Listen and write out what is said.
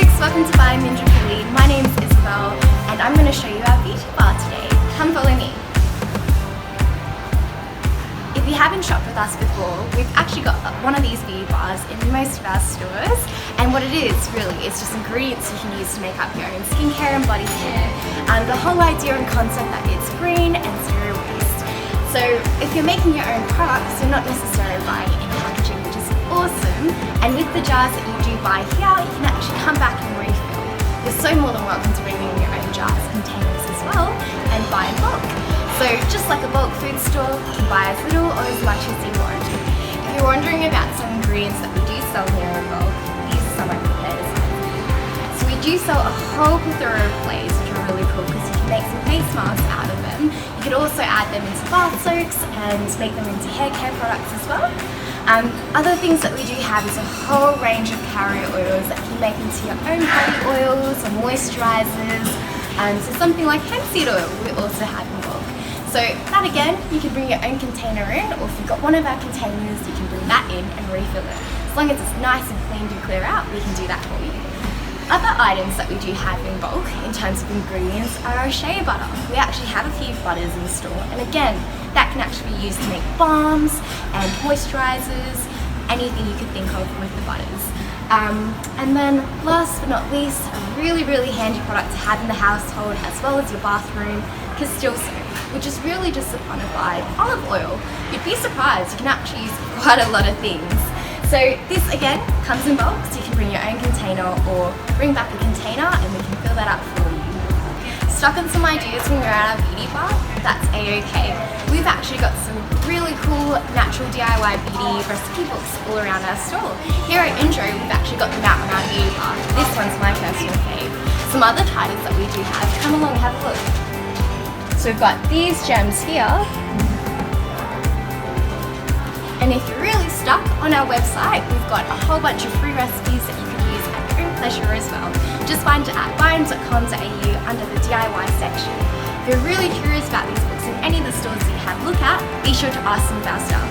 folks, welcome to Biome Indooroopilly. My name is Isabel and I'm going to show you our beauty bar today. Come follow me. If you haven't shopped with us before, we've actually got one of these beauty bars in most of our stores, and what it is really is just ingredients you can use to make up your own skincare and body care. The whole idea and concept that it's green and zero waste. So if you're making your own products, you're not necessarily buying it in packaging, which is awesome. And with the jars that you do buy here, you can actually come back and refill. You're so more than welcome to bring in your own jars and containers as well and buy in bulk. So just like a bulk food store, you can buy as little or as much as you want. If you're wondering about some ingredients that we do sell here in bulk, these are some I prepared as well. So we do sell a whole plethora of clays, which are really cool because you can make some face masks out of them. You could also add them into bath soaks and make them into hair care products as well. Other things that we do have is a whole range of carrier oils that you can make into your own body oils or moisturizers. So something like hemp seed oil we also have in bulk. So that again, you can bring your own container in, or if you've got one of our containers, you can bring that in and refill it. As long as it's nice and clean to clear out, we can do that for you. Other items that we do have in bulk in terms of ingredients are our shea butter. We actually have a few butters in store, and again, that can actually be used to make balms and moisturizers, anything you could think of with the butters. And then last but not least, a really handy product to have in the household as well as your bathroom, castile soap, which is really just a personified olive oil. You'd be surprised, you can actually use quite a lot of things. So this again comes in bulk, so you can bring your own container or bring back a container and we can fill that up for you. Stuck on some ideas when you're at our beauty bar? That's a-okay. We've actually got some really cool natural DIY beauty recipe books all around our store. Here at Indro, we've actually got them out on our beauty bar. This one's my personal fave. Some other titles that we do have, come along and have a look. So we've got these gems here. And if you're really stuck, on our website, we've got a whole bunch of free recipes that you can use at your own pleasure as well. Just find it at biome.com.au under the DIY section. If you're really curious about these books in any of the stores that you have a look at, be sure to ask some of our staff.